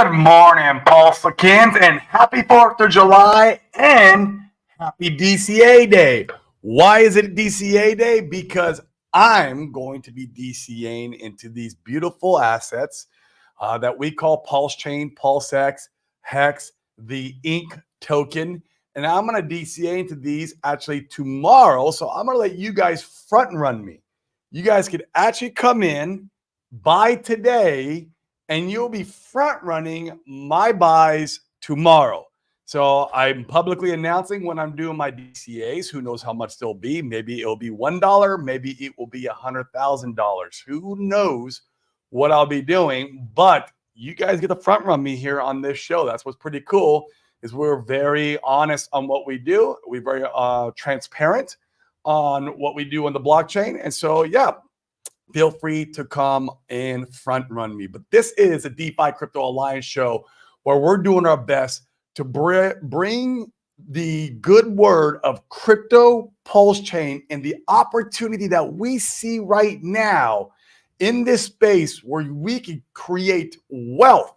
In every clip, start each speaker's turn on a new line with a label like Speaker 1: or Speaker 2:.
Speaker 1: Good morning, Pulsicans, and happy 4th of July and happy DCA Day. Why is it DCA Day? Because I'm going to be DCAing into these beautiful assets that we call Pulse Chain, PulseX, Hex, the Ink token. And I'm going to DCA into these actually tomorrow. So I'm going to let you guys front run me. You guys could actually come in, buy today, and you'll be front running my buys tomorrow. So I'm publicly announcing when I'm doing my DCAs. Who knows how much they'll be? Maybe it'll be $1. Maybe it will be $100,000. Who knows what I'll be doing? But you guys get to front run me here on this show. That's what's pretty cool. Is we're very honest on what we do. We're very transparent on what we do on the blockchain. And so, yeah, feel free to come and front run me. But this is a DeFi Crypto Alliance show where we're doing our best to bring the good word of crypto pulse chain and the opportunity that we see right now in this space where we can create wealth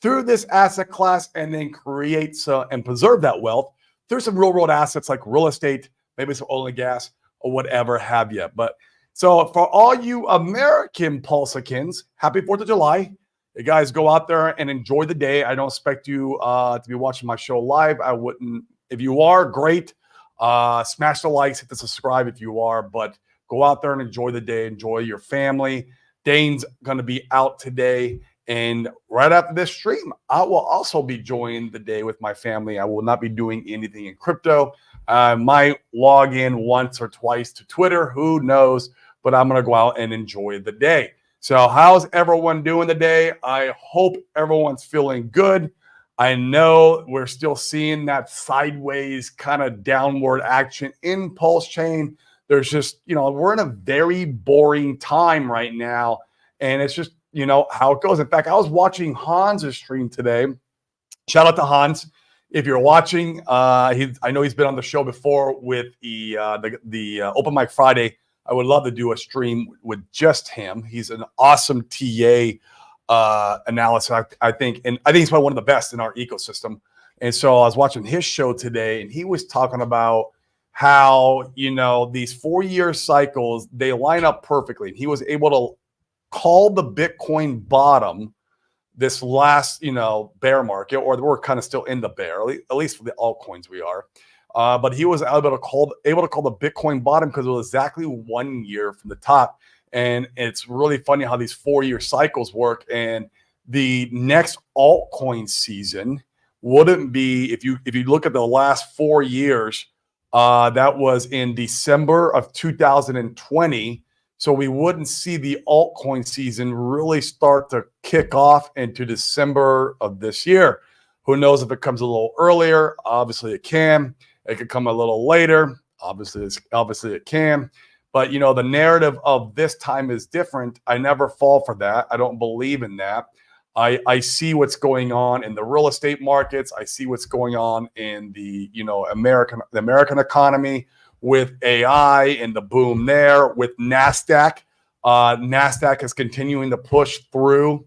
Speaker 1: through this asset class and then create and preserve that wealth through some real world assets like real estate, maybe some oil and gas or whatever have you. But so for all you American Pulsicans, happy 4th of July. You guys go out there and enjoy the day. I don't expect you to be watching my show live. I wouldn't. If you are, great. Smash the likes, hit the subscribe if you are. But go out there and enjoy the day. Enjoy your family. Dane's going to be out today. And right after this stream, I will also be joining the day with my family. I will not be doing anything in crypto. I might log in once or twice to Twitter. Who knows? But I'm going to go out and enjoy the day. So how's everyone doing today? I hope everyone's feeling good. I know we're still seeing that sideways kind of downward action in Pulse Chain. There's just, we're in a very boring time right now. And it's just, how it goes. In fact, I was watching Hans' stream today. Shout out to Hans. If you're watching, I know he's been on the show before with the Open Mic Friday. I would love to do a stream with just him. He's an awesome TA analysis, I think. And I think he's probably one of the best in our ecosystem. And so I was watching his show today, and he was talking about how, these 4-year cycles, they line up perfectly. And he was able to call the Bitcoin bottom this last, bear market, or we're kind of still in the bear, at least for the altcoins we are. But he was able to call the Bitcoin bottom because it was exactly 1 year from the top. And it's really funny how these 4-year cycles work. And the next altcoin season wouldn't be, if you look at the last 4 years, that was in December of 2020. So we wouldn't see the altcoin season really start to kick off into December of this year. Who knows if it comes a little earlier? Obviously it can. It could come a little later. Obviously it can. But, the narrative of this time is different. I never fall for that. I don't believe in that. I see what's going on in the real estate markets. I see what's going on in the, American economy with AI and the boom there with NASDAQ. NASDAQ is continuing to push through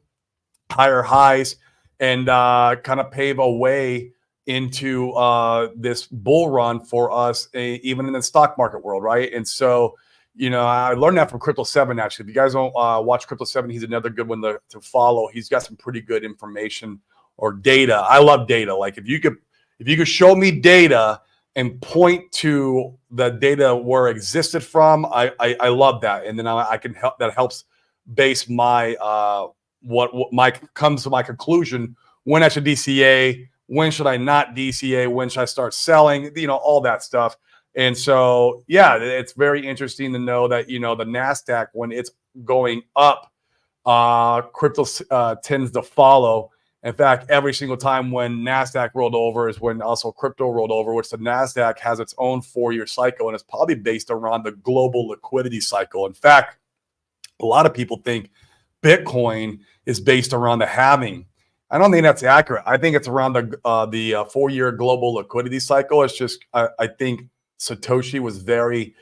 Speaker 1: higher highs and kind of pave a way into this bull run for us, even in the stock market world, right? And so, I learned that from Crypto 7, actually. If you guys don't watch Crypto 7, he's another good one to follow. He's got some pretty good information or data. I love data. Like if you could show me data and point to the data where it existed from, I love that. And then I can help, that helps base my comes to my conclusion when I should DCA, when should I not DCA, when should I start selling, all that stuff. And so, yeah, it's very interesting to know that, the NASDAQ, when it's going up, crypto tends to follow. In fact, every single time when NASDAQ rolled over is when also crypto rolled over, which the NASDAQ has its own 4-year cycle, and it's probably based around the global liquidity cycle. In fact, a lot of people think Bitcoin is based around the halving. I don't think that's accurate. I think it's around the 4-year global liquidity cycle. It's just, I think Satoshi was very,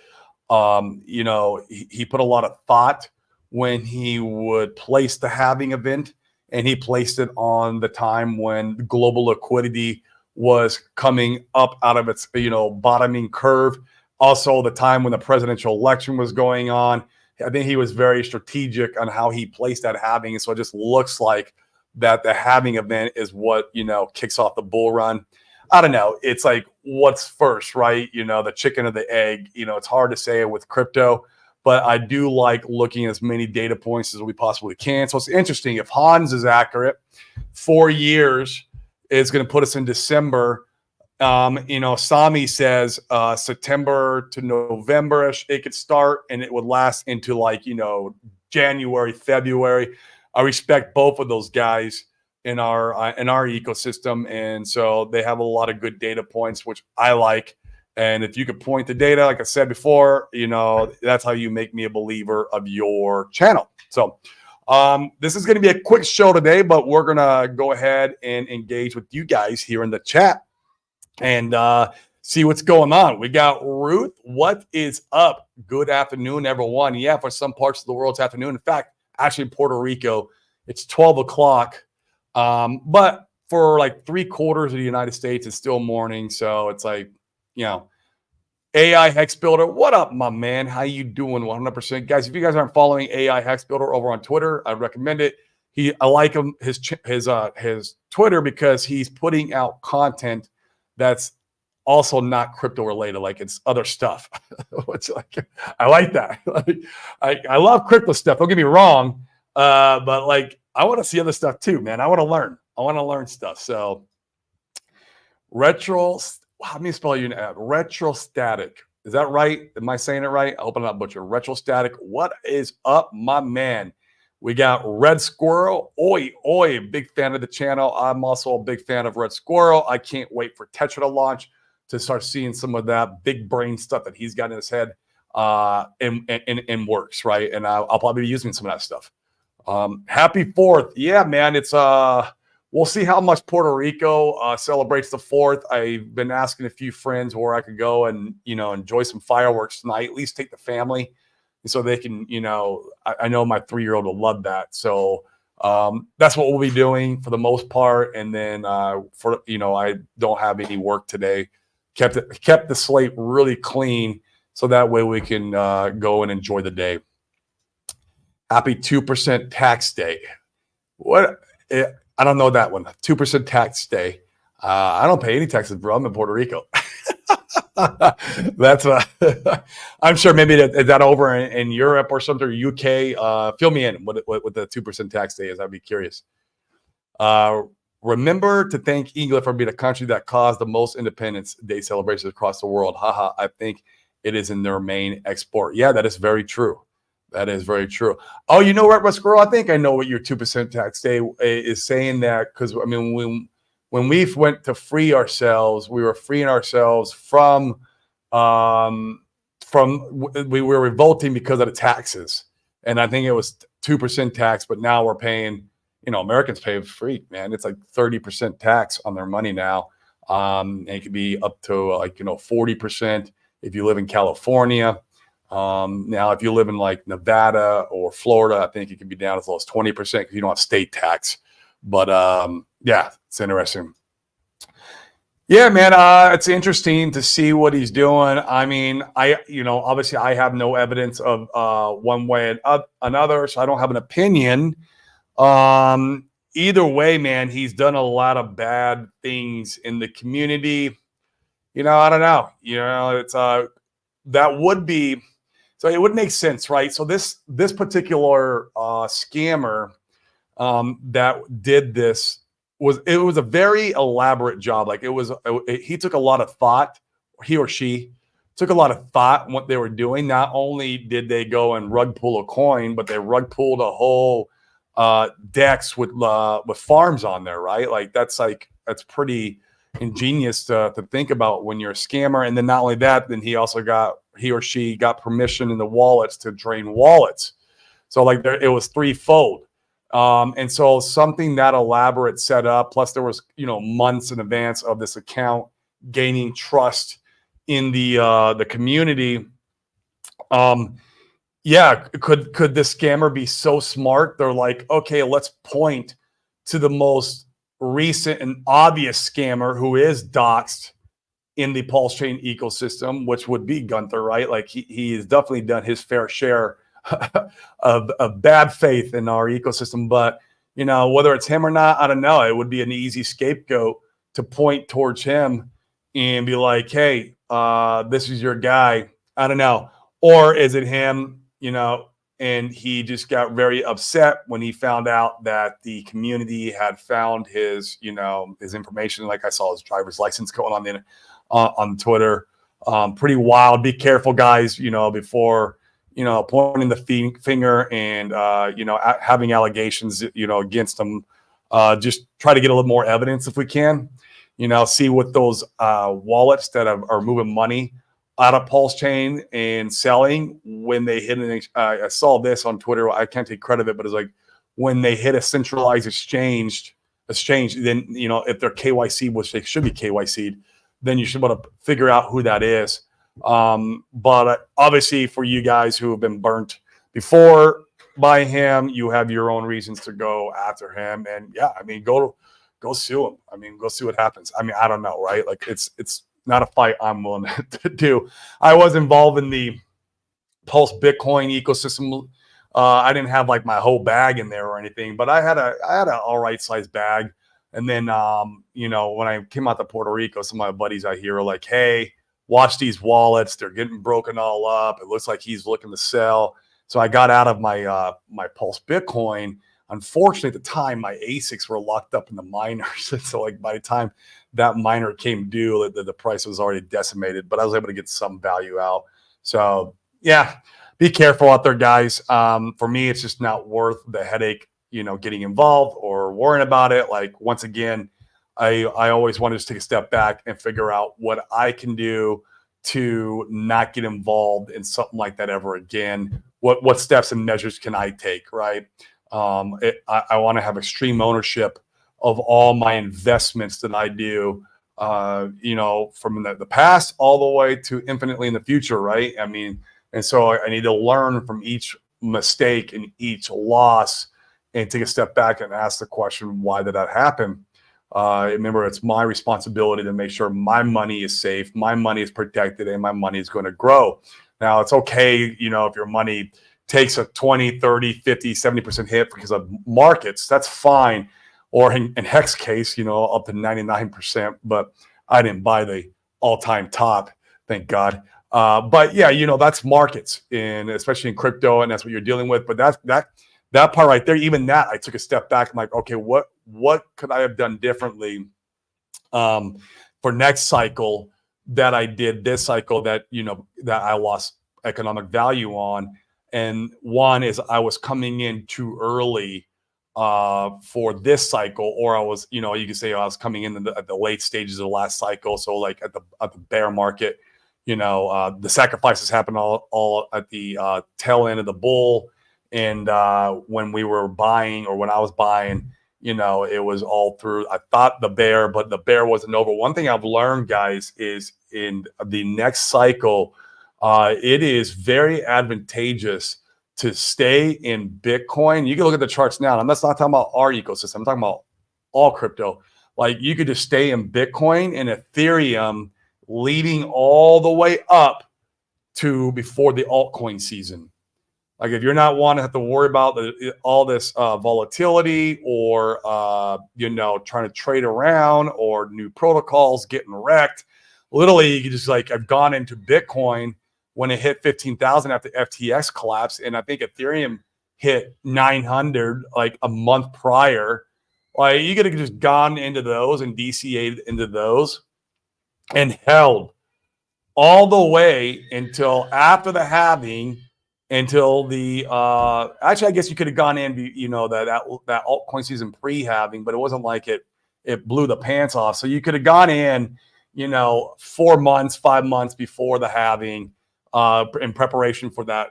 Speaker 1: he put a lot of thought when he would place the halving event and he placed it on the time when global liquidity was coming up out of its, bottoming curve. Also, the time when the presidential election was going on. I think he was very strategic on how he placed that halving. And so it just looks like that the halving event is what, kicks off the bull run. I don't know. It's like, what's first, right? The chicken or the egg. It's hard to say with crypto, but I do like looking at as many data points as we possibly can. So it's interesting. If Hans is accurate, 4 years is going to put us in December. Sami says September to November-ish it could start, and it would last into January, February. I respect both of those guys in our ecosystem, and so they have a lot of good data points, which I like. And if you could point the data, like I said before, that's how you make me a believer of your channel. So this is going to be a quick show today, but we're going to go ahead and engage with you guys here in the chat and see what's going on. We got Ruth. What is up? Good afternoon, everyone. Yeah, for some parts of the world, it's afternoon. In fact, actually in Puerto Rico, it's 12 o'clock. But for like 3/4 of the United States, it's still morning. So it's like, AI Hex Builder. What up, my man? How you doing? 100%. Guys, if you guys aren't following AI Hex Builder over on Twitter, I recommend it. I like him, his Twitter, because he's putting out content that's also not crypto related, like it's other stuff. Which, I like that. I love crypto stuff. Don't get me wrong, but I want to see other stuff too, man. I want to learn. I want to learn stuff. So, how do you spell your name? Retrostatic. Is that right? Am I saying it right? I hope I'm not butchering. Retrostatic. What is up, my man? We got Red Squirrel. Oi, big fan of the channel. I'm also a big fan of Red Squirrel. I can't wait for Tetra to launch to start seeing some of that big brain stuff that he's got in his head and works, right? And I'll probably be using some of that stuff. Happy 4th. Yeah, man. It's we'll see how much Puerto Rico celebrates the 4th. I've been asking a few friends where I could go and, enjoy some fireworks tonight, at least take the family so they can, I know my 3-year-old will love that. So that's what we'll be doing for the most part. And then I don't have any work today. Kept the slate really clean so that way we can go and enjoy the day. Happy 2% tax day. What? I don't know that one. 2% tax day. I don't pay any taxes, bro. I'm in Puerto Rico. That's I'm sure maybe is that over in Europe or something, or UK. Fill me in what the 2% tax day is. I'd be curious. Remember to thank England for being a country that caused the most Independence Day celebrations across the world. Haha, I think it is in their main export. Yeah, that is very true. That is very true. Oh, Red Squirrel, I think I know what your 2% tax day is saying that, because I mean, when we went to free ourselves, we were freeing ourselves from we were revolting because of the taxes, and I think it was 2% tax, but now we're paying. Americans pay free, man. It's like 30% tax on their money now, and it could be up to 40% if you live in California. Now, if you live in like Nevada or Florida, I think it can be down as low as 20% because you don't have state tax. But yeah, it's interesting. Yeah, man, it's interesting to see what he's doing. I mean, obviously I have no evidence of one way and another, so I don't have an opinion. Either way, man, he's done a lot of bad things in the community. I don't know. It's that would be. So it would make sense, right? So this particular scammer that did this was a very elaborate job. Like he took a lot of thought. He or she took a lot of thought in what they were doing. Not only did they go and rug pull a coin, but they rug pulled a whole decks with farms on there, right? Like that's pretty ingenious to think about when you're a scammer. And then not only that, then he or she got permission in the wallets to drain wallets. So it was threefold. And so something that elaborate set up, plus there was, months in advance of this account gaining trust in the community. Yeah, could this scammer be so smart? They're like, okay, let's point to the most recent and obvious scammer who is doxxed in the Pulse Chain ecosystem, which would be Gunther, right? Like he has definitely done his fair share of bad faith in our ecosystem. But, you know, whether it's him or not, I don't know. It would be an easy scapegoat to point towards him and be like, hey, this is your guy. I don't know. Or is it him, you know, and he just got very upset when he found out that the community had found his, you know, his information. Like I saw his driver's license going on Twitter. Pretty wild. Be careful, guys, you know, before, you know, pointing the finger and, you know, having allegations, you know, against them. Just try to get a little more evidence if we can, you know, see what those wallets that are moving money out of Pulse Chain and selling when they hit an I saw this on Twitter. I can't take credit of it, but it's like when they hit a centralized exchange, then, you know, if they're KYC, which they should be KYC'd, then you should want to figure out who that is. But obviously for you guys who have been burnt before by him, you have your own reasons to go after him. And yeah, I mean, go sue him. I mean, go see what happens. I mean, I don't know, right? Like it's not a fight I'm willing to do. I was involved in the Pulse Bitcoin ecosystem. I didn't have like my whole bag in there or anything, but I had an all right sized bag. And then, you know, when I came out to Puerto Rico, some of my buddies I hear are like, hey, watch these wallets. They're getting broken all up. It looks like he's looking to sell. So I got out of my my Pulse Bitcoin. Unfortunately, at the time, my ASICs were locked up in the miners. So like by the time that miner came due, the price was already decimated, but I was able to get some value out. So yeah, be careful out there, guys. For me, it's just not worth the headache, you know, getting involved or worrying about it. Like once again, I always want to just take a step back and figure out what I can do to not get involved in something like that ever again. What steps and measures can I take, right? I want to have extreme ownership of all my investments that I do, you know, from the past all the way to infinitely in the future, right? I mean, and so I need to learn from each mistake and each loss and take a step back and ask the question, why did that happen? Remember, it's my responsibility to make sure my money is safe, my money is protected, and my money is going to grow. Now, it's okay, you know, if your money takes a 20, 30, 50, 70% hit because of markets, that's fine. Or in Hex case, you know, up to 99%, but I didn't buy the all-time top, thank God. But yeah, you know, that's markets, and especially in crypto, and that's what you're dealing with. But that part right there, even that, I took a step back. I'm like, okay, what could I have done differently for next cycle that I did this cycle that, you know, that I lost economic value on? And one is I was coming in too early for this cycle, or I was, you know, you can say I was coming in at the late stages of the last cycle. So like at the bear market, you know, the sacrifices happened all at the tail end of the bull. And when we were buying, or when I was buying, you know, it was all through, I thought the bear, but the bear wasn't over. One thing I've learned, guys, is in the next cycle, it is very advantageous to stay in Bitcoin. You can look at the charts now. I'm not talking about our ecosystem. I'm talking about all crypto. Like you could just stay in Bitcoin and Ethereum leading all the way up to before the altcoin season. Like if you're not wanting to have to worry about all this volatility or, you know, trying to trade around or new protocols getting wrecked, literally you can just like, I've gone into Bitcoin when it hit 15,000 after FTX collapsed. And I think Ethereum hit 900 like a month prior. Like you could have just gone into those and DCA'd into those and held all the way until after the halving, until the actually I guess you could have gone in, you know, that altcoin season pre-halving, but it wasn't like it blew the pants off. So you could have gone in, you know, 4 months, 5 months before the halving, in preparation for that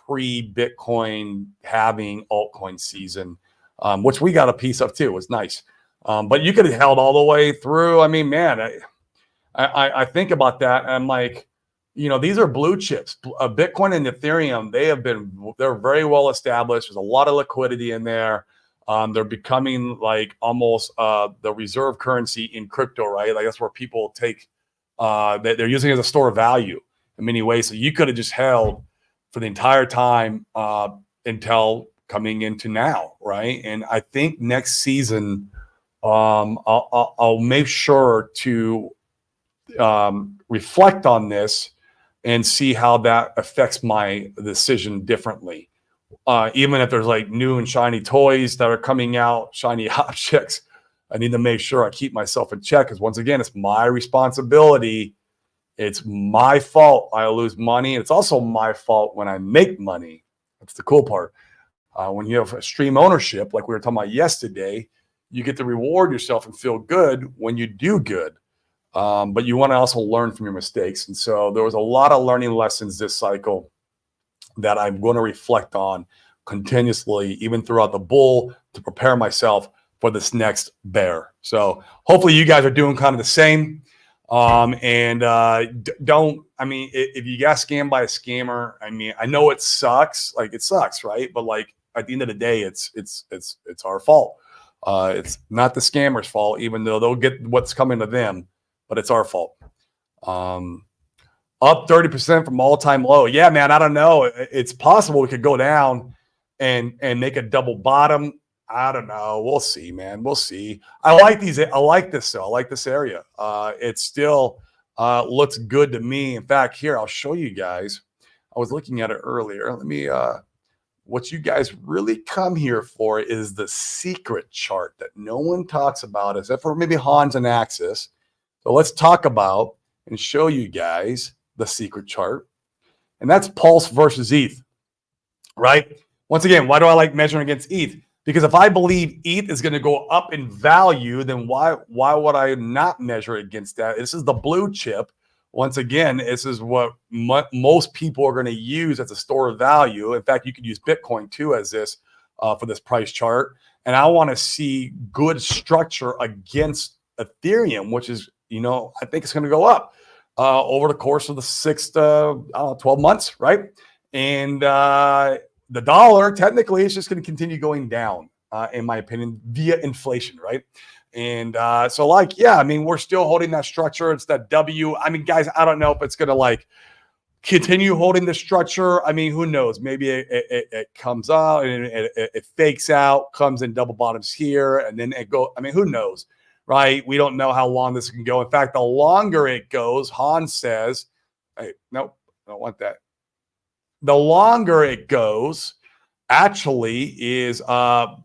Speaker 1: pre-Bitcoin halving altcoin season, which we got a piece of too. It was nice. But you could have held all the way through. I mean, man, I think about that and I'm like, you know, these are blue chips. Bitcoin and Ethereum, they're very well established. There's a lot of liquidity in there. They're becoming like almost the reserve currency in crypto, right? Like that's where people take, they're using it as a store of value in many ways. So you could have just held for the entire time until coming into now, right? And I think next season, I'll make sure to reflect on this and see how that affects my decision differently. Even if there's like new and shiny toys that are coming out, shiny objects, I need to make sure I keep myself in check because once again, it's my responsibility. It's my fault I lose money. It's also my fault when I make money. That's the cool part. When you have extreme ownership, like we were talking about yesterday, you get to reward yourself and feel good when you do good. But you want to also learn from your mistakes. And so there was a lot of learning lessons this cycle that I'm going to reflect on continuously, even throughout the bull, to prepare myself for this next bear. So hopefully you guys are doing kind of the same. Don't, I mean, if you got scammed by a scammer, I mean, I know it sucks, right? But like at the end of the day, it's our fault. It's not the scammer's fault, even though they'll get what's coming to them, but it's our fault. Up 30% from all-time low. Yeah, man, I don't know. It's possible we could go down and make a double bottom. I don't know. We'll see, man. We'll see. I like these. I like this, though. I like this area. It still looks good to me. In fact, here, I'll show you guys. I was looking at it earlier. Let me, what you guys really come here for is the secret chart that no one talks about, except for maybe Hans and Axis. So let's talk about and show you guys the secret chart. And that's Pulse versus ETH, right? Once again, why do I like measuring against ETH? Because if I believe ETH is going to go up in value, then why would I not measure against that? This is the blue chip. Once again, this is what most people are going to use as a store of value. In fact, you could use Bitcoin too as this for this price chart. And I want to see good structure against Ethereum, which is, you know, I think it's going to go up over the course of the 6 to 12 months, right? And the dollar technically is just going to continue going down, in my opinion, via inflation, right? And so, like, yeah, I mean, we're still holding that structure. It's that W. I mean, guys, I don't know if it's going to like continue holding the structure. I mean, who knows? Maybe it comes out and it fakes out, comes in double bottoms here, and then it go. I mean, who knows? Right? We don't know how long this can go. In fact, the longer it goes, Hans says, hey, nope, I don't want that. The longer it goes actually is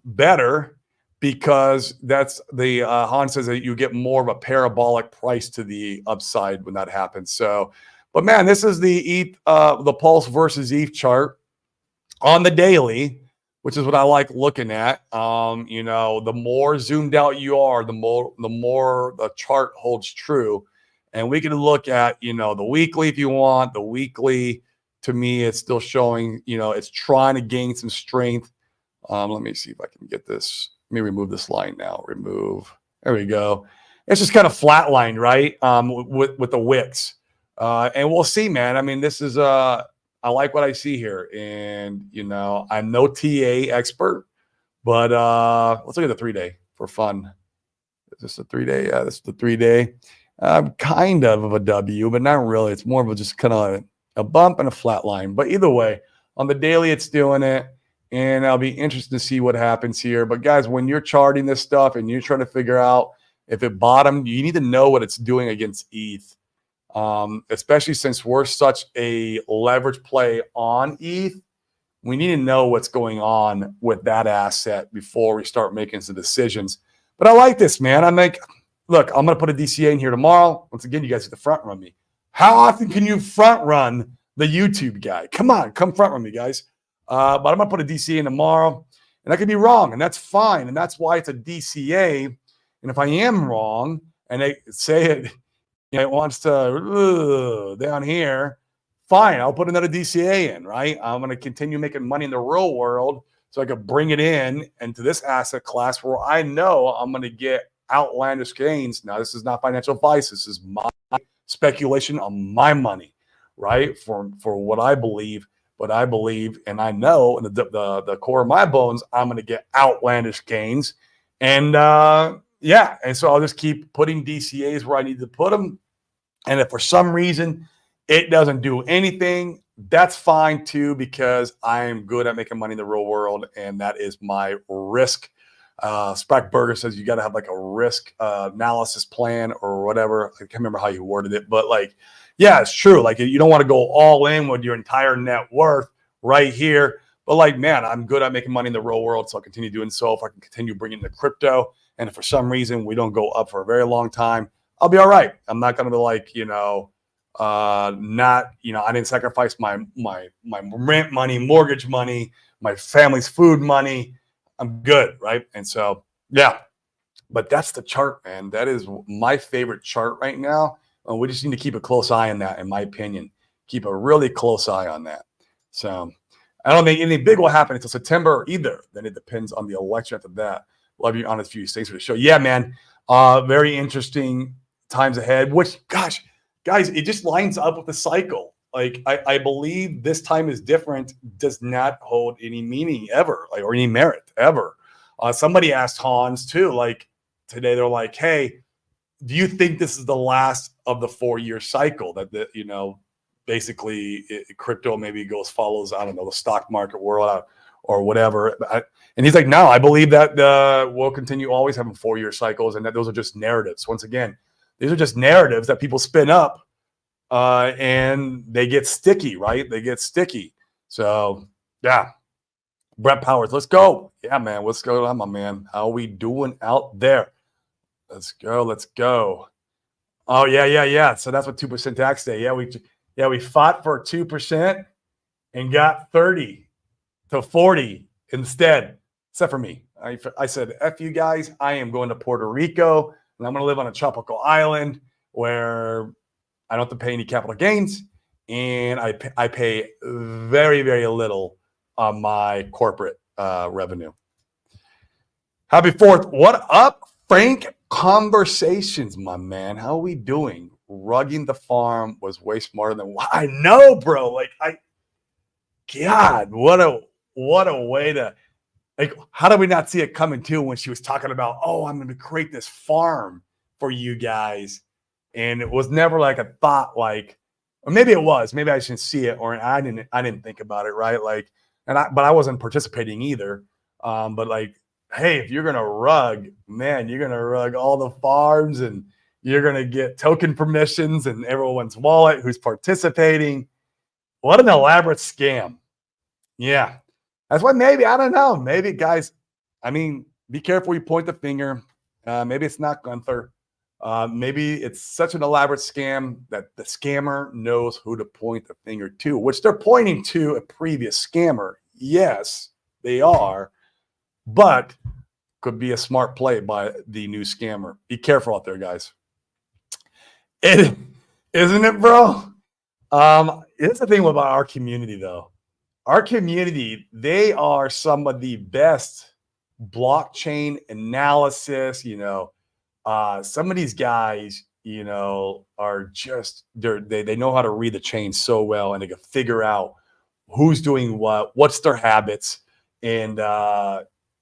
Speaker 1: better because that's the, Hans says that you get more of a parabolic price to the upside when that happens. So, but man, this is the ETH, the Pulse versus ETH chart on the daily, which is what I like looking at. You know, the more zoomed out you are, the more the chart holds true. And we can look at, you know, the weekly if you want. The weekly, to me, it's still showing, you know, it's trying to gain some strength. Let me see if I can get this. Let me remove this line now. Remove. There we go. It's just kind of flatlined, right? With the wicks. And we'll see, man. I mean, this is I like what I see here. And, you know, I'm no TA expert, but let's look at the 3-day for fun. Is this a 3-day? Yeah, this is the 3-day. Kind of a W, but not really. It's more of a just kind of a bump and a flat line. But either way, on the daily, it's doing it. And I'll be interested to see what happens here. But guys, when you're charting this stuff and you're trying to figure out if it bottomed, you need to know what it's doing against ETH. Especially since we're such a leverage play on ETH, we need to know what's going on with that asset before we start making some decisions. But I like this, man. I'm like, look, I'm going to put a DCA in here tomorrow. Once again, you guys get to front run me. How often can you front run the YouTube guy? Come on, come front run me, guys. But I'm going to put a DCA in tomorrow, and I could be wrong, and that's fine. And that's why it's a DCA. And if I am wrong, and they say it, you know, it wants to down here, fine, I'll put another DCA in, right? I'm going to continue making money in the real world so I could bring it in into this asset class where I know I'm going to get outlandish gains. Now, this is not financial advice. This is my speculation on my money, right? For what I believe. but I believe and I know in the core of my bones, I'm going to get outlandish gains. And yeah, and so I'll just keep putting DCAs where I need to put them. And if for some reason it doesn't do anything, that's fine too, because I'm good at making money in the real world, and that is my risk. Sprackberger says you got to have like a risk analysis plan or whatever. I can't remember how you worded it, but like, yeah, it's true. Like you don't want to go all in with your entire net worth right here. But like, man, I'm good at making money in the real world, so I'll continue doing so. If I can continue bringing the crypto, and if for some reason we don't go up for a very long time, I'll be all right. I'm not going to be like, not, I didn't sacrifice my rent money, mortgage money, my family's food money. I'm good, right? And so, yeah, but that's the chart, man. That is my favorite chart right now. We just need to keep a close eye on that, in my opinion. Keep a really close eye on that. So I don't think anything big will happen until September either. Then it depends on the election after that. Love you, honest views. Thanks for the show. Yeah, man. Very interesting times ahead, which, gosh, guys, it just lines up with the cycle. Like, I believe this time is different does not hold any meaning ever, like, or any merit ever. Somebody asked Hans too, like today, they're like, hey, do you think this is the last of the 4-year cycle that basically crypto maybe follows, I don't know, the stock market world or whatever. And he's like, no, I believe that we'll continue always having 4-year cycles, and that those are just narratives. Once again, these are just narratives that people spin up, and they get sticky, right? They get sticky. So, yeah. Brett Powers, let's go. Yeah, man, what's going on, my man? How are we doing out there? Let's go. Let's go. Oh, yeah. So that's what 2% tax day. Yeah, we fought for 2% and got 30 to 40 instead, except for me. I said, F you guys, I am going to Puerto Rico, and I'm going to live on a tropical island where I don't have to pay any capital gains, and I pay very, very little on my corporate revenue. Happy 4th. What up, Frank? Conversations, my man. How are we doing? Rugging the farm was way smarter than I know, bro. Like, God, what a way to, like, how did we not see it coming too when she was talking about, oh, I'm going to create this farm for you guys. And it was never like a thought, like, or maybe it was, maybe I shouldn't see it, or I didn't think about it. Right. Like, but I wasn't participating either. But like, hey, if you're going to rug, man, you're going to rug all the farms, and you're going to get token permissions and everyone's wallet who's participating. What an elaborate scam. Yeah. That's why maybe, I don't know. Maybe, guys, I mean, be careful you point the finger. Maybe it's not Gunther. Maybe it's such an elaborate scam that the scammer knows who to point the finger to, which they're pointing to a previous scammer. Yes, they are. But could be a smart play by the new scammer. Be careful out there, guys. Isn't it, bro? It's the thing about our community, though. Our community, they are some of the best blockchain analysis. Some of these guys, are just they know how to read the chain so well, and they can figure out who's doing what's their habits, and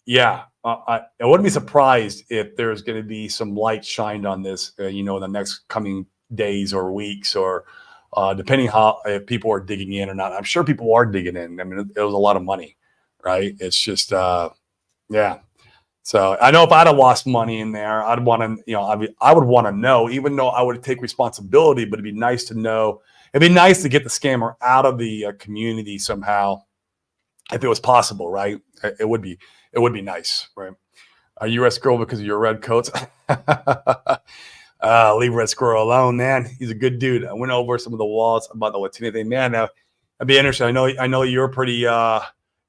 Speaker 1: yeah, I wouldn't be surprised if there's going to be some light shined on this, in the next coming days or weeks, or depending if people are digging in or not. I'm sure people are digging in. I mean, it was a lot of money, right? It's just, yeah. So I know if I'd have lost money in there, I'd want to, I would want to know, even though I would take responsibility, but it'd be nice to know. It'd be nice to get the scammer out of the community somehow, if it was possible, right? It would be nice, right? Are you Red Squirrel because of your red coats? Leave Red Squirrel alone, man. He's a good dude. I went over some of the walls about the Latina thing, man. Now, that'd be interesting. I know you're pretty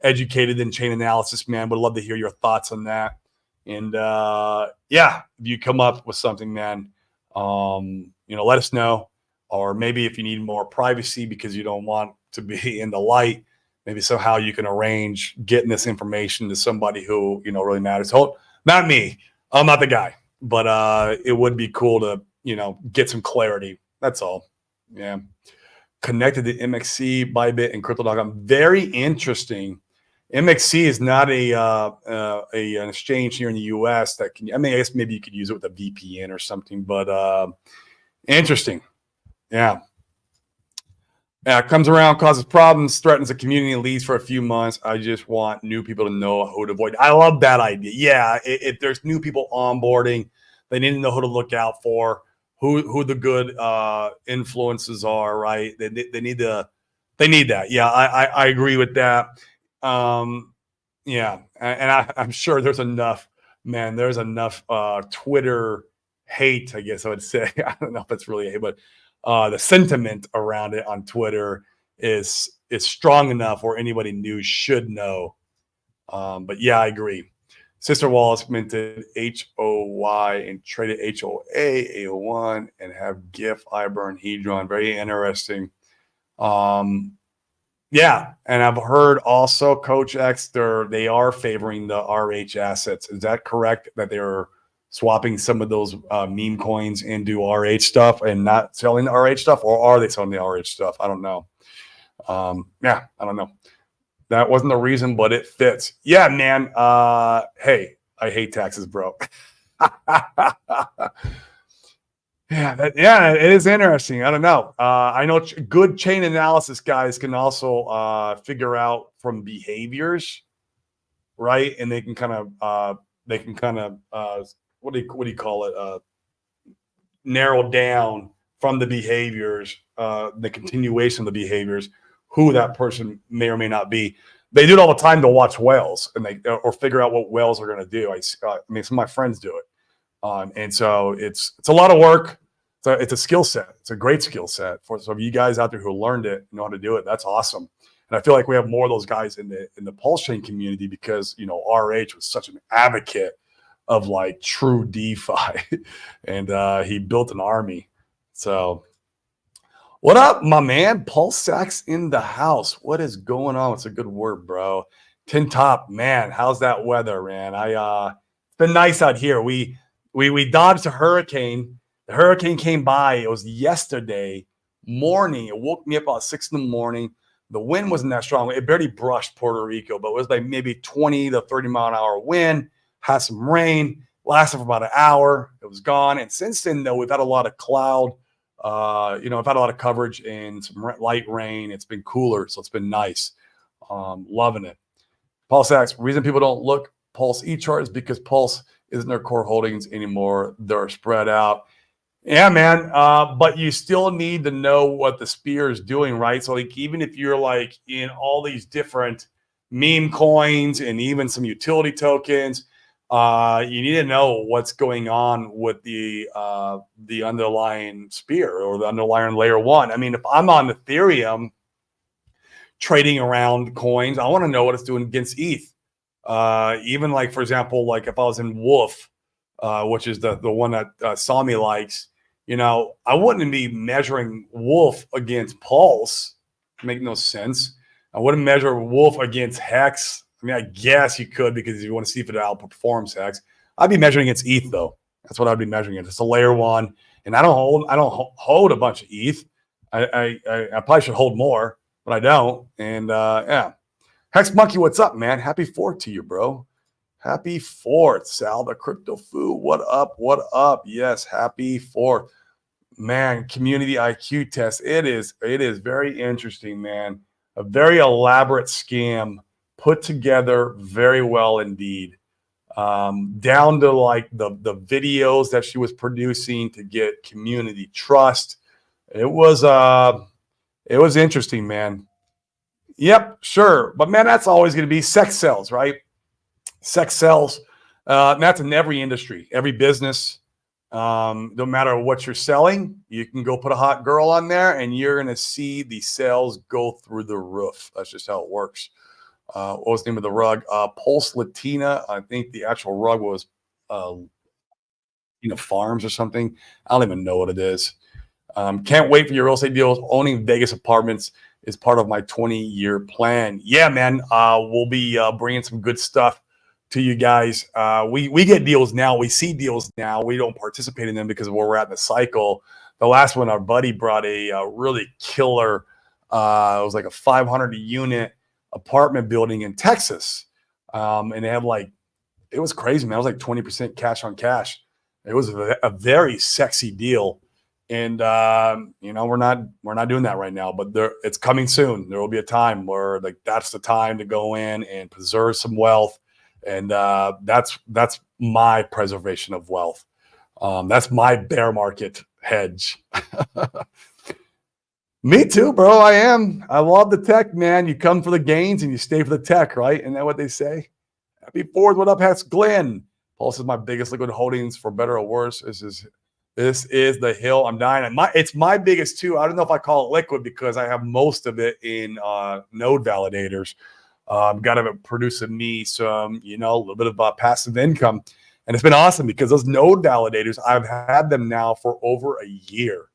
Speaker 1: educated in chain analysis, man. Would love to hear your thoughts on that. And yeah, if you come up with something, man, let us know. Or maybe if you need more privacy because you don't want to be in the light, maybe somehow you can arrange getting this information to somebody who, really matters. Not me. I'm not the guy. But it would be cool to, get some clarity. That's all. Yeah. connected to MXC, Bybit, and Crypto.com. Very interesting. MXC is not an exchange here in the U.S. that can. I mean, I guess maybe you could use it with a VPN or something, but interesting. Yeah. Comes around, causes problems, threatens the community, and leaves for a few months. I just want new people to know who to avoid. I love that idea. Yeah, if there's new people onboarding, they need to know who to look out for, who the good influences are, right? They need that. Yeah, I agree with that. Yeah, and I'm sure there's enough, man. There's enough Twitter hate, I guess I would say. I don't know if it's really hate, but the sentiment around it on Twitter is strong enough where anybody new should know. But yeah, I agree. Sister Wallace minted HOY and traded HOA, AO1, and have GIF, IBURN, Hedron. Very interesting. Yeah, and I've heard also, Coach X, they are favoring the RH assets. Is that correct? That they're swapping some of those meme coins into RH stuff and not selling the RH stuff, or are they selling the RH stuff? I don't know. Yeah, I don't know. That wasn't the reason, but it fits. Yeah, man. Hey, I hate taxes, bro. Yeah, it is interesting. I don't know. I know good chain analysis guys can also figure out from behaviors, right? And they can kind of what do you call it? Narrow down from the behaviors, the continuation of the behaviors, who that person may or may not be. They do it all the time to watch whales, and or figure out what whales are going to do. I mean, some of my friends do it, and so it's a lot of work. So it's a skill set. It's a great skill set for some of you guys out there who learned it, know how to do it. That's awesome. And I feel like we have more of those guys in the Pulse Chain community because, you know, RH was such an advocate of like true DeFi, and he built an army. So what up, my man? Pulse Sacks in the house. What is going on? It's a good word, bro. Tin Top, man. How's that weather, man? It's been nice out here. We dodged a hurricane. The hurricane came by. It was yesterday morning. It woke me up about 6 in the morning. The wind wasn't that strong. It barely brushed Puerto Rico, but it was like maybe 20 to 30 mile an hour wind. Had some rain. Lasted for about an hour. It was gone. And since then, though, we've had a lot of cloud. I've had a lot of coverage and some light rain. It's been cooler, so it's been nice. Loving it. Pulse X, reason people don't look Pulse E-chart is because Pulse isn't their core holdings anymore. They're spread out. Yeah, man. But you still need to know what the spear is doing, right? So like, even if you're like in all these different meme coins and even some utility tokens, you need to know what's going on with the underlying spear or the underlying layer one. I mean, if I'm on Ethereum trading around coins, I want to know what it's doing against ETH. Even like, for example, like if I was in Wolf, which is the one that Sami likes, you know, I wouldn't be measuring Wolf against Pulse. Make no sense. I wouldn't measure Wolf against Hex. I mean, I guess you could, because if you want to see if it outperforms Hex, I'd be measuring against ETH though. That's what I'd be measuring it. It's a layer one, and I don't hold a bunch of ETH. I probably should hold more, but I don't. And yeah, Hex Monkey, what's up, man? Happy 4th to you, bro. Happy 4th, Sal the Crypto Foo. What up? What up? Yes, happy 4th, man. Community IQ test. It is very interesting, man. A very elaborate scam. Put together very well indeed, down to like the videos that she was producing to get community trust. It was interesting, man. Yep, sure, but man, that's always going to be sex sells, right? Sex sells. That's in every industry, every business. No matter what you're selling, you can go put a hot girl on there, and you're going to see the sales go through the roof. That's just how it works. What was the name of the rug? Pulse Latina. I think the actual rug was Farms or something. I don't even know what it is. Can't wait for your real estate deals. Owning Vegas apartments is part of my 20-year plan. Yeah, man. We'll be bringing some good stuff to you guys. We get deals now. We see deals now. We don't participate in them because of where we're at in the cycle. The last one, our buddy brought a really killer It was like a 500 unit apartment building in Texas. And they had like, it was crazy, man. It was like 20% cash on cash. It was a very sexy deal. And we're not doing that right now, but it's coming soon. There will be a time where like that's the time to go in and preserve some wealth. And that's my preservation of wealth. That's my bear market hedge. Me too, bro. I am. I love the tech, man. You come for the gains and you stay for the tech, right? Isn't that what they say? Happy Fourth. What up, Hats Glenn? Pulse is my biggest liquid holdings, for better or worse. This is the hill I'm dying at. It's my biggest too. I don't know if I call it liquid because I have most of it in node validators. Got to producing me some, a little bit of passive income. And it's been awesome because those node validators, I've had them now for over a year.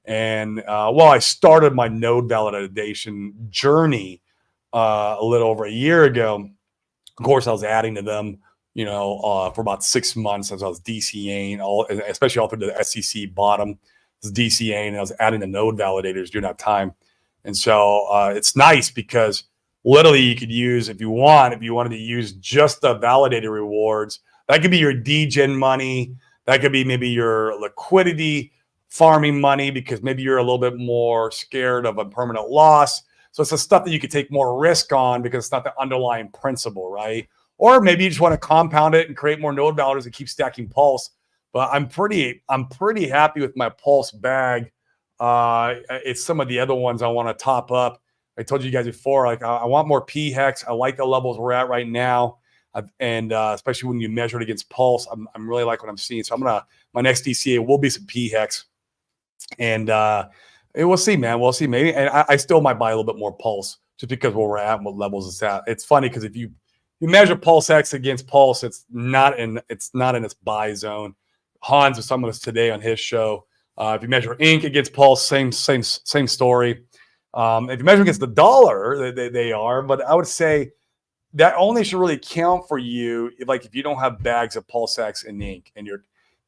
Speaker 1: And I started my node validation journey a little over a year ago. Of course, I was adding to them, for about 6 months as I was DCAing, especially all through the SEC bottom. I was DCAing and I was adding the node validators during that time. And so it's nice because literally you could use, if you wanted to use just the validator rewards, that could be your degen money. That could be maybe your liquidity farming money because maybe you're a little bit more scared of a permanent loss. So it's the stuff that you could take more risk on because it's not the underlying principle, right? Or maybe you just want to compound it and create more node validators and keep stacking Pulse. But I'm pretty happy with my Pulse bag. It's some of the other ones I want to top up. I told you guys before, like I want more P hex. I like the levels we're at right now. And especially when you measure it against Pulse, I'm really like what I'm seeing. So my next DCA will be some P hex. And we'll see, man. We'll see. Maybe, and I still might buy a little bit more Pulse just because where we're at and what levels it's at. It's funny because if you measure Pulse X against Pulse, it's not in its buy zone. Hans was talking about this today on his show. If you measure Ink against Pulse, same story. If you measure against the dollar, they are. But I would say that only should really count for you if you don't have bags of Pulse X and Ink, and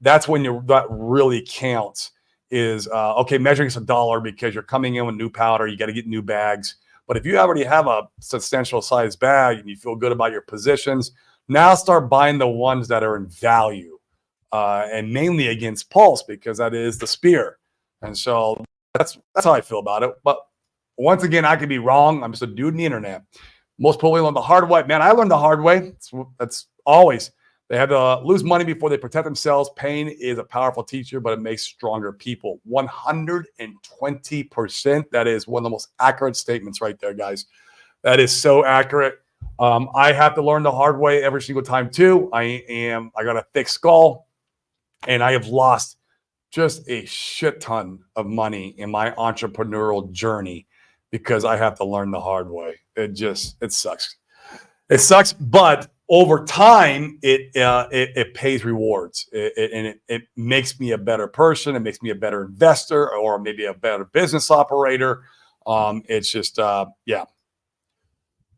Speaker 1: that's when that really counts. Is measuring a dollar because you're coming in with new powder, you got to get new bags. But if you already have a substantial size bag and you feel good about your positions, now start buying the ones that are in value, and mainly against Pulse because that is the spear. And so that's how I feel about it. But once again, I could be wrong. I'm just a dude in the internet. Most probably learn the hard way. Man, I learned the hard way. That's always. They have to lose money before they protect themselves. Pain is a powerful teacher, but it makes stronger people. 120%. That is one of the most accurate statements right there, guys. That is so accurate. I have to learn the hard way every single time too. I got a thick skull, and I have lost just a shit ton of money in my entrepreneurial journey because I have to learn the hard way. It sucks. It sucks, but over time, it pays rewards, and it makes me a better person. It makes me a better investor, or maybe a better business operator. It's just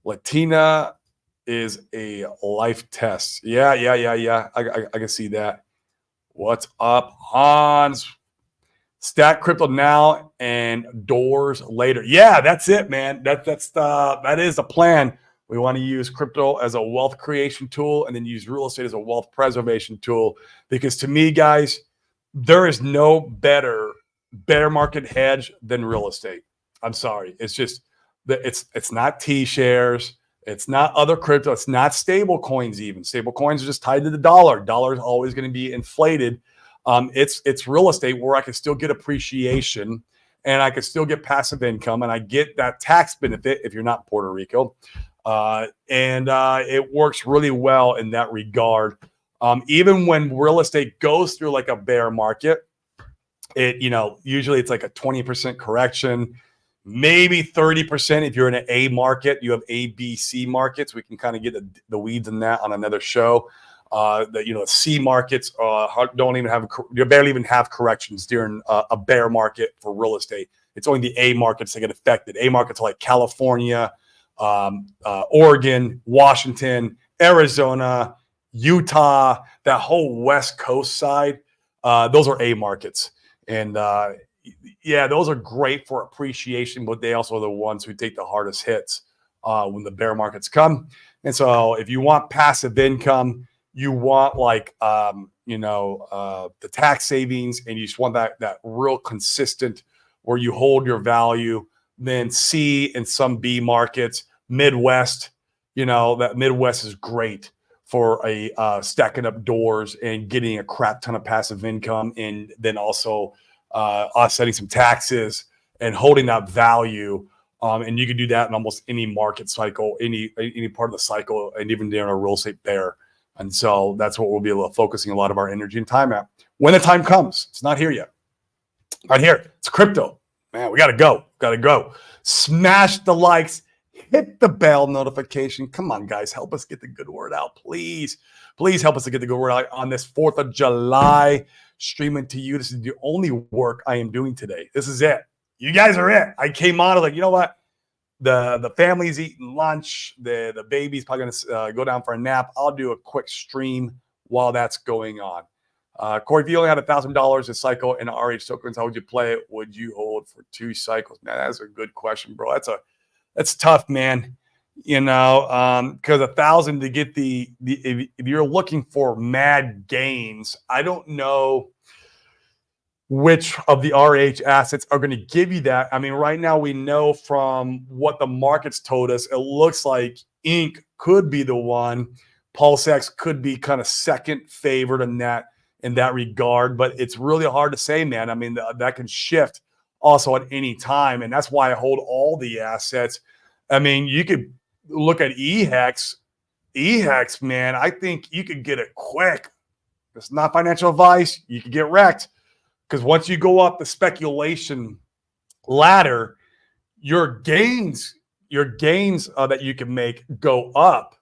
Speaker 1: Latina is a life test. Yeah. I can see that. What's up, Hans? Stack crypto now and doors later. Yeah, that's it, man. That is the plan. We want to use crypto as a wealth creation tool and then use real estate as a wealth preservation tool. Because to me, guys, there is no better bear market hedge than real estate. I'm sorry. It's just that it's not T-shares. It's not other crypto. It's not stable coins even. Stable coins are just tied to the dollar. Dollar is always going to be inflated. It's real estate where I can still get appreciation and I can still get passive income and I get that tax benefit if you're not Puerto Rico. It works really well in that regard. Even when real estate goes through like a bear market, usually it's like a 20% correction, maybe 30% if you're in an A market. You have A, B, C markets. We can kind of get the weeds in that on another show. The C markets you barely even have corrections during a bear market for real estate. It's only the A markets that get affected. A markets are like California, Oregon, Washington, Arizona, Utah, that whole West Coast side. Those are A markets. And yeah, those are great for appreciation, but they also are the ones who take the hardest hits when the bear markets come. And so if you want passive income, you want like, the tax savings, and you just want that real consistent where you hold your value, then C and some B markets, Midwest, that Midwest is great for a stacking up doors and getting a crap ton of passive income, and then also offsetting some taxes and holding that value. And you can do that in almost any market cycle, any part of the cycle, and even during a real estate bear. And so that's what we'll be focusing a lot of our energy and time at when the time comes. It's not here yet. Not here. It's crypto. Man, we got to go. Got to go. Smash the likes. Hit the bell notification. Come on, guys. Help us get the good word out. Please. Please help us to get the good word out on this 4th of July. Streaming to you. This is the only work I am doing today. This is it. You guys are it. I came on like, you know what? The family's eating lunch. The baby's probably going to go down for a nap. I'll do a quick stream while that's going on. Corey, if you only had $1,000 a cycle in RH tokens, how would you play it? Would you hold for 2 cycles? Man, that's a good question, bro. That's tough, man. Because 1,000 to get if you're looking for mad gains, I don't know which of the RH assets are going to give you that. I mean, right now we know from what the markets told us, it looks like Inc. could be the one. PulseX could be kind of second favored in that regard, but it's really hard to say, man. I mean, that can shift also at any time, and that's why I hold all the assets. I mean, you could look at EHEX. EHEX, man, I think you could get it quick. It's not financial advice. You could get wrecked. Because once you go up the speculation ladder, your gains that you can make go up,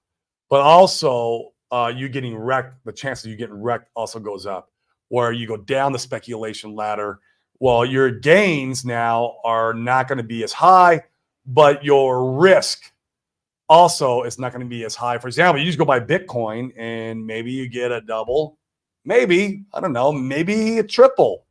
Speaker 1: but also you getting wrecked, the chances of you getting wrecked also goes up. Where you go down the speculation ladder, well, your gains now are not going to be as high, but your risk also is not going to be as high. For example, you just go buy Bitcoin and maybe you get a double, maybe, I don't know, maybe a triple.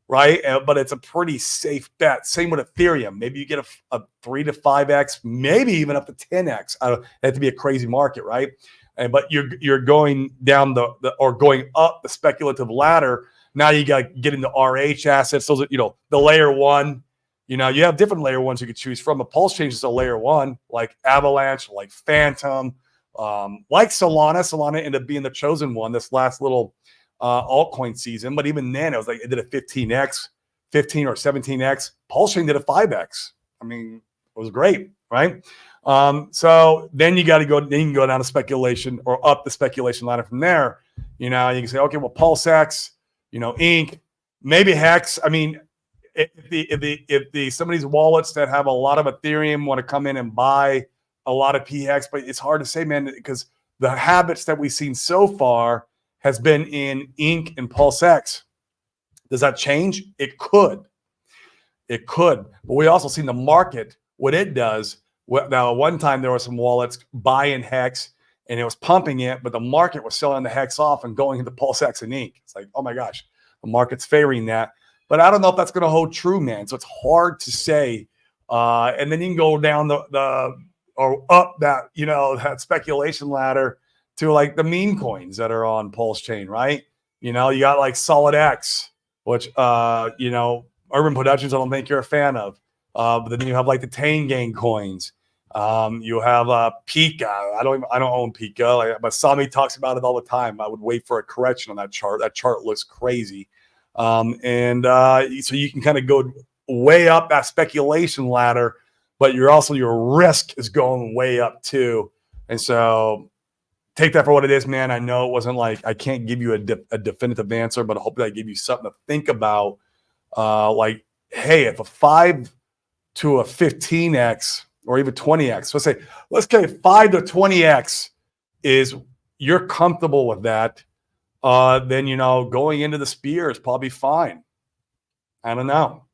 Speaker 1: Right. But it's a pretty safe bet. Same with Ethereum. Maybe you get a 3 to 5x, maybe even up to 10x. It had to be a crazy market, right? But you're going down or going up the speculative ladder. Now you got to get into RH assets. Those are, the layer one. You have different layer ones you could choose from. A Pulse Change is a layer one, like Avalanche, like Phantom, like Solana. Solana ended up being the chosen one this last little altcoin season, but even then it was like it did a 15x, 15 or 17x. Pulsing did a 5x. I mean, it was great, right? So then you got to go. Then you can go down to speculation or up the speculation ladder from there. You can say, okay, well, PulseX, Inc, maybe Hex. I mean, if some of these wallets that have a lot of Ethereum want to come in and buy a lot of PX, but it's hard to say, man, because the habits that we've seen so far has been in Inc. and PulseX. Does that change? It could. It could. But we also seen the market, what it does. Now, one time there were some wallets buying Hex, and it was pumping it, but the market was selling the Hex off and going into PulseX and Inc. It's like, oh my gosh, the market's favoring that. But I don't know if that's going to hold true, man. So it's hard to say. And then you can go down or up that, that speculation ladder to like the meme coins that are on Pulse Chain, right? You got like Solid X, which, Urban Productions, I don't think you're a fan of. But then you have like the Tane Gang coins. You have Pika. I don't own Pika, but Sami talks about it all the time. I would wait for a correction on that chart. That chart looks crazy. So you can kind of go way up that speculation ladder, but your risk is going way up too. And so take that for what it is, man. I know it wasn't like I can't give you a definitive answer, but I hope that I give you something to think about. Like, hey, if a 5 to a 15x or even 20x, let's say 5 to 20x is you're comfortable with that, then going into the spear is probably fine. I don't know.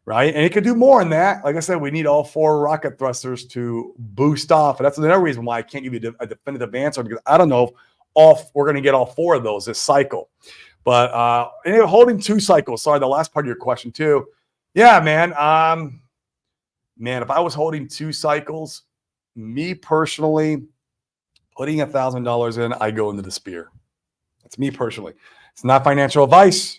Speaker 1: Right. And it could do more than that. Like I said, we need all 4 rocket thrusters to boost off. And that's another reason why I can't give you a definitive answer, because I don't know if we're going to get all 4 of those this cycle. But holding 2 cycles. Sorry, the last part of your question too. Yeah, man. Man, if I was holding 2 cycles, me personally, putting $1,000 in, I go into the spear. That's me personally. It's not financial advice.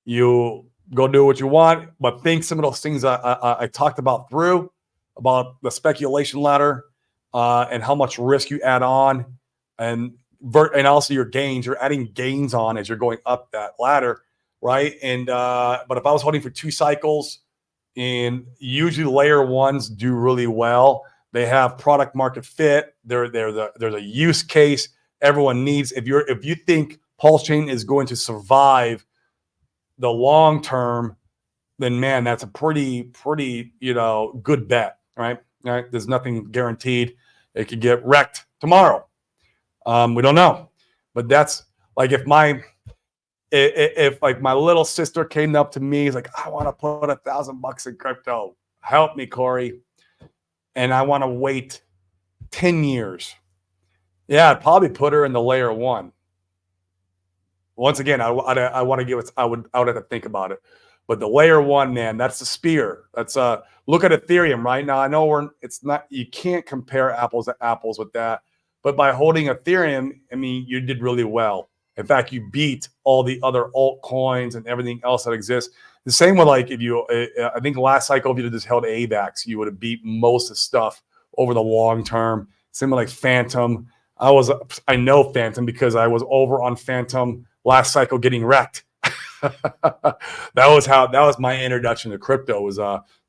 Speaker 1: You go do what you want, but think some of those things I talked about through about the speculation ladder and how much risk you add on, and and also your gains. You're adding gains on as you're going up that ladder, right? And but if I was holding for 2 cycles, and usually layer ones do really well. They have product market fit. There's a use case everyone needs. If you think Pulse Chain is going to survive the long term, then man, that's a pretty good bet, right? Right? There's nothing guaranteed. It could get wrecked tomorrow. We don't know, but that's like if like my little sister came up to me, is like, I want to put $1,000 in crypto. Help me, Corey. And I want to wait 10 years. Yeah, I'd probably put her in the layer one. Once again, I want to give it. I would have to think about it. But the layer one, man, that's the spear. That's look at Ethereum right now. I know it's not, you can't compare apples to apples with that. But by holding Ethereum, I mean, you did really well. In fact, you beat all the other altcoins and everything else that exists. The same with like if you, I think last cycle, if you just held AVAX, you would have beat most of the stuff over the long term. Same with like Phantom. I know Phantom because I was over on Phantom last cycle getting wrecked. that was my introduction to crypto, was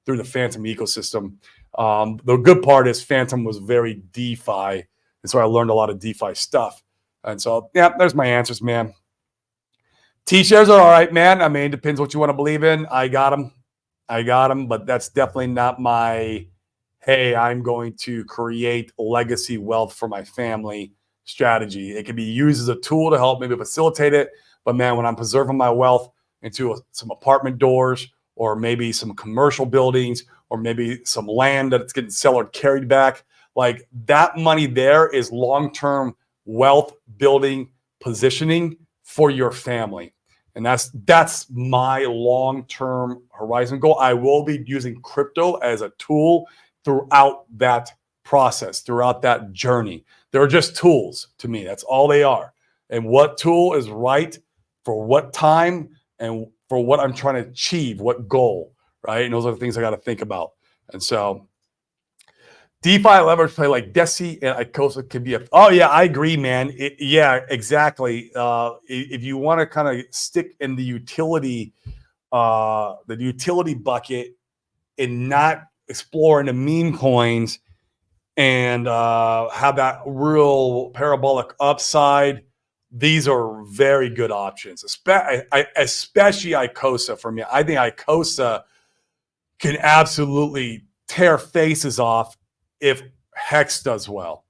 Speaker 1: through the Phantom ecosystem. The good part is Phantom was very DeFi, and so I learned a lot of DeFi stuff. And so, yeah, there's my answers, man. T-shares are all right, man. I mean, it depends what you want to believe in. I got them, but that's definitely not my, hey, I'm going to create legacy wealth for my family strategy. It can be used as a tool to help maybe facilitate it. But man, when I'm preserving my wealth into some apartment doors, or maybe some commercial buildings, or maybe some land that's getting seller carried back, like that money there is long-term wealth building positioning for your family. And that's my long-term horizon goal. I will be using crypto as a tool throughout that process, throughout that journey. They're just tools to me. That's all they are. And what tool is right for what time and for what I'm trying to achieve, what goal, right? And those are the things I got to think about. And so DeFi leverage play like DESI and ICOSA can be oh yeah, I agree, man. Yeah, exactly. If you want to kind of stick in the utility bucket and not exploring the meme coins and have that real parabolic upside, these are very good options, especially ICOSA for me. I think ICOSA can absolutely tear faces off if Hex does well,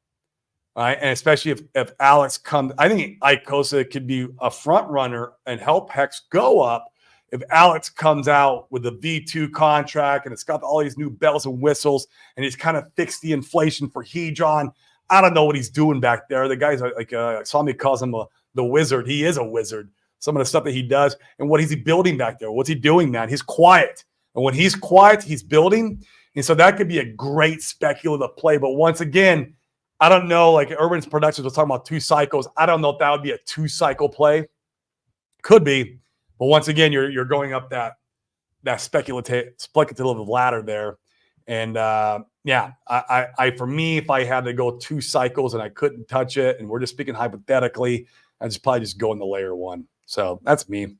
Speaker 1: right? And especially if Alex comes, I think ICOSA could be a front runner and help Hex go up if Alex comes out with a V2 contract and it's got all these new bells and whistles and he's kind of fixed the inflation for Hedron. I don't know what he's doing back there. The guy's like, somebody calls him the wizard. He is a wizard. Some of the stuff that he does and what is he building back there? What's he doing, man? He's quiet. And when he's quiet, he's building. And so that could be a great speculative play. But once again, I don't know, like Urban's Productions was talking about 2 cycles. I don't know if that would be a 2-cycle play. Could be. But once again, you're going up that speculative ladder there. And yeah, I for me, if I had to go 2 cycles and I couldn't touch it, and we're just speaking hypothetically, I'd probably just go in the layer 1. So that's me.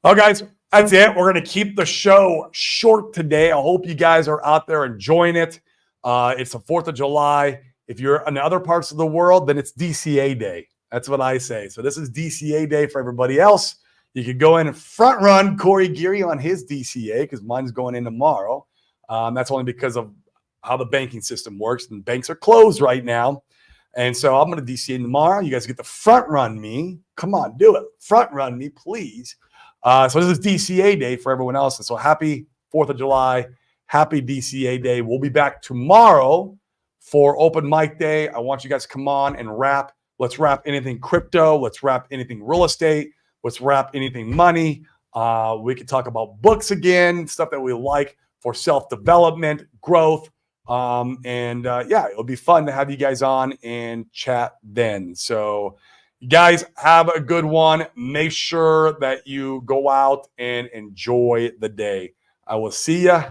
Speaker 1: Well, guys, that's it. We're going to keep the show short today. I hope you guys are out there enjoying it. It's the 4th of July. If you're in other parts of the world, then it's DCA Day. That's what I say. So this is DCA Day for everybody else. You could go in and front run Corey Geary on his DCA because mine's going in tomorrow. That's only because of how the banking system works, and banks are closed right now. And so I'm going to DCA tomorrow. You guys get to front run me. Come on, do it. Front run me, please. So this is DCA Day for everyone else. And so happy 4th of July. Happy DCA Day. We'll be back tomorrow for open mic day. I want you guys to come on and rap. Let's rap anything crypto. Let's rap anything real estate. Let's wrap anything money. We could talk about books again, stuff that we like for self-development, growth. Yeah, it'll be fun to have you guys on and chat then. So you guys have a good one. Make sure that you go out and enjoy the day. I will see you